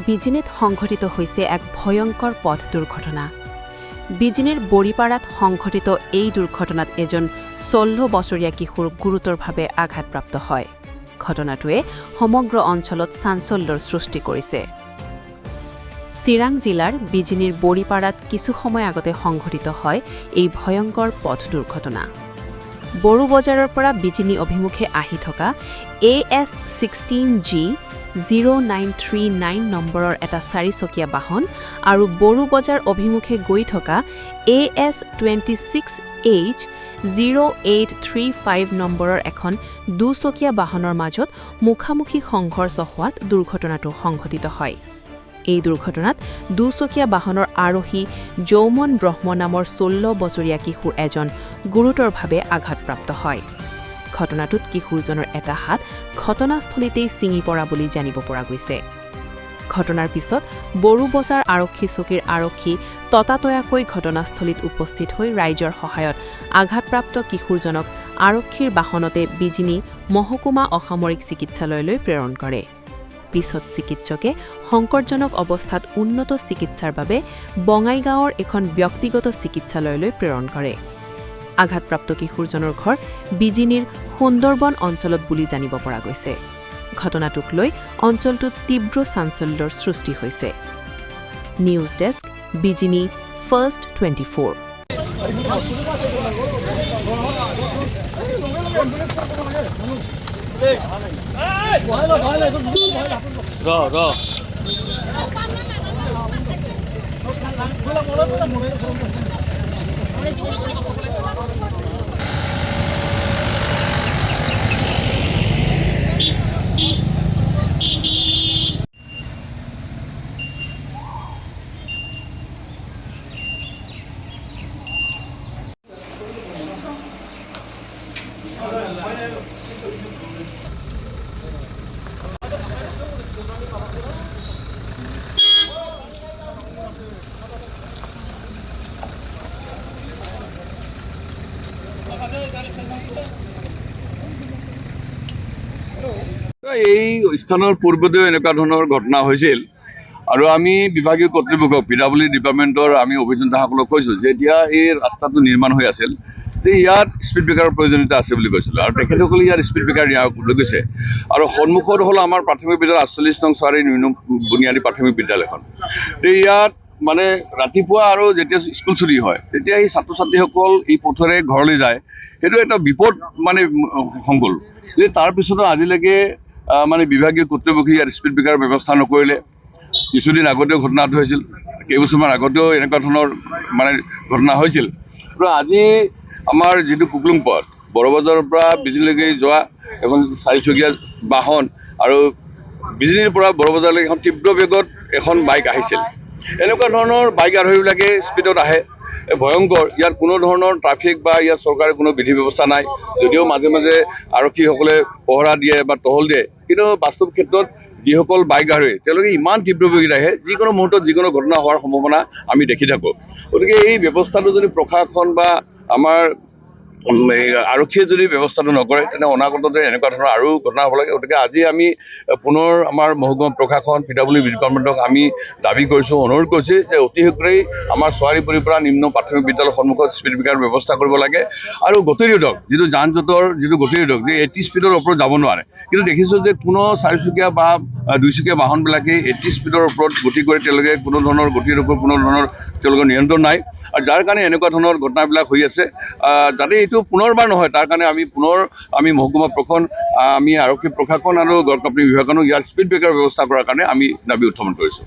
বিজিনিত সংঘটিত হৈছে এক ভয়ংকৰ পথ দুৰ্ঘটনা। বিজিনিৰ বৰিপাৰাত সংঘটিত এই দুৰ্ঘটনাত এজন ১৬ বছৰীয়া কিশোৰ গুৰুতৰভাৱে আঘাতপ্ৰাপ্ত হয়। ঘটনাটোৱে সমগ্ৰ অঞ্চলত চাঞ্চল্যৰ সৃষ্টি কৰিছে। চিৰাং জিলাৰ বিজিনিৰ বৰিপাৰাত কিছু সময় আগতে সংঘটিত হয় এই ভয়ংকৰ পথ দুৰ্ঘটনা। বড়ো বজাৰৰ পৰা বিজিনি অভিমুখে আহি থকা AS16G 0939 নম্বৰৰ এটা চাৰিচকীয়া বাহন আৰু বড়ো বজাৰ অভিমুখে গৈ থকা AS26H 0835 নম্বৰৰ এখন দুচকীয়া বাহনৰ মাজত মুখামুখি সংঘৰ্ষ হোৱাত দুৰ্ঘটনাটো সংঘটিত হয়। এই দুৰ্ঘটনাত দুচকীয়া বাহনৰ আৰোহী যৌমন ব্ৰহ্ম নামৰ ১৬ বছৰীয়া কিশোৰ এজন গুৰুতৰভাৱে আঘাতপ্ৰাপ্ত হয়। ঘটনাটোত কিশোৰজনৰ এটা হাত ঘটনাস্থলীতেই ছিঙি পৰা বুলি জানিব পৰা গৈছে। ঘটনাৰ পিছত বড়ো বজাৰ আৰক্ষী চকীৰ আৰক্ষী ততাতয়াকৈ ঘটনাস্থলীত উপস্থিত হৈ ৰাইজৰ সহায়ত আঘাতপ্ৰাপ্ত কিশোৰজনক আৰক্ষীৰ বাহনতে বিজিনি মহকুমা অসামৰিক চিকিৎসালয়লৈ প্ৰেৰণ কৰে। পিছত চিকিৎসকে সংকটজনক অৱস্থাত উন্নত চিকিৎসাৰ বাবে বঙাইগাঁৱৰ এখন ব্যক্তিগত চিকিৎসালয়লৈ প্ৰেৰণ কৰে। আঘাতপ্ৰাপ্ত কিশোৰজনৰ ঘৰ বিজিনিৰ সুন্দৰবন অঞ্চলত বুলি জানিব পৰা গৈছে। ঘটনাটোক লৈ অঞ্চলটোত তীব্ৰ চাঞ্চল্যৰ সৃষ্টি হৈছে। নিউজ ডেস্ক, বিজিনি ফাৰ্ষ্ট 24। এই স্থানৰ পূৰ্বতেও এনেকুৱা ধৰণৰ ঘটনা হৈছিল আৰু আমি বিভাগীয় কৰ্তৃপক্ষক PWD ডিপাৰ্টমেণ্টৰ আমি অভিযন্তাসকলক কৈছোঁ যে এতিয়া এই ৰাস্তাটো নিৰ্মাণ হৈ আছিল যে ইয়াত স্পীড ব্ৰেকাৰৰ প্ৰয়োজনীয়তা আছে বুলি কৈছিলোঁ আৰু তেখেতসকলে ইয়াত স্পীড ব্ৰেকাৰ দিয়া লৈ গৈছে আৰু সন্মুখত হ'ল আমাৰ প্ৰাথমিক বিদ্যালয় ৪৮ নং চোৱাৰী বুনিয়াদী প্ৰাথমিক বিদ্যালয়খন। ইয়াত মানে ৰাতিপুৱা আৰু যেতিয়া স্কুল ছুটি হয় তেতিয়া এই ছাত্ৰ ছাত্ৰীসকল এই পথেৰে ঘৰলৈ যায়, সেইটো এটা বিপদ মানে সংকুল। তাৰপিছতো আজিলৈকে মানে বিভাগীয় কৰ্তৃপক্ষই ইয়াত স্পীড ব্ৰেকাৰ ব্যৱস্থা নকৰিলে। কিছুদিন আগতেও ঘটনাটো হৈছিল, কেইবছৰমান আগতেও এনেকুৱা ধৰণৰ মানে ঘটনা হৈছিল। আজি আমাৰ যিটো কুকলুং পথ বৰবজাৰৰ পৰা বিজিনিলৈকে যোৱা এখন চাৰিচকীয়া বাহন আৰু বিজিনিৰ পৰা বৰবজাৰলৈকে এখন তীব্ৰ বেগত এখন বাইক আহিছিল। এনেকুৱা ধৰণৰ বাইক আৰোহীবিলাকে স্পীডত আহে, ভয়ংকৰ। ইয়াত কোনো ধৰণৰ ট্ৰাফিক বা ইয়াত চৰকাৰে কোনো বিধি ব্যৱস্থা নাই, যদিও মাজে মাজে আৰক্ষীসকলে পহৰা দিয়ে বা টহল দিয়ে, কিন্তু বাস্তৱ ক্ষেত্ৰত যিসকল বাইক আৰোহী তেওঁলোকে ইমান তীব্ৰ বেগত আহে, যিকোনো মুহূৰ্তত যিকোনো ঘটনা হোৱাৰ সম্ভাৱনা আমি দেখি থাকোঁ। গতিকে এই ব্যৱস্থাটো যদি প্ৰশাসন বা আমাৰ আৰক্ষীয়ে যদি ব্যৱস্থাটো নকৰে তেনে অনাগততে এনেকুৱা ধৰণৰ আৰু ঘটনা হ'ব লাগে। গতিকে আজি আমি পুনৰ আমাৰ মহকুমা প্ৰশাসন PWD ডিপাৰ্টমেণ্টক আমি দাবী কৰিছোঁ, অনুৰোধ কৰিছোঁ যে অতি শীঘ্ৰেই আমাৰ চোৱাৰীপুৰীৰ পৰা নিম্ন প্ৰাথমিক বিদ্যালয়ৰ সন্মুখত স্পীড ব্ৰেকাৰ ব্যৱস্থা কৰিব লাগে আৰু গতিৰোধক যিটো যান জঁটৰ যিটো গতিৰোধক যে 80 স্পীডৰ ওপৰত যাব নোৱাৰে, কিন্তু দেখিছোঁ যে কোনো চাৰিচকীয়া বা দুইচকীয়া বাহনবিলাকে 80 স্পীডৰ ওপৰত গতি কৰি তেওঁলোকে কোনো ধৰণৰ গতিৰোধকৰ কোনো ধৰণৰ তেওঁলোকৰ নিয়ন্ত্ৰণ নাই আৰু যাৰ কাৰণে এনেকুৱা ধৰণৰ ঘটনাবিলাক হৈ আছে। যাতে এইটো পুনৰবাৰ নহয় তাৰ কাৰণে আমি মহকুমা প্ৰশাসন, আমি আৰক্ষী প্ৰশাসন আৰু গড়কাপ্তানি বিভাগখনক ইয়াত স্পীড ব্ৰেকাৰ ব্যৱস্থা কৰাৰ কাৰণে আমি দাবী উত্থাপন কৰিছোঁ।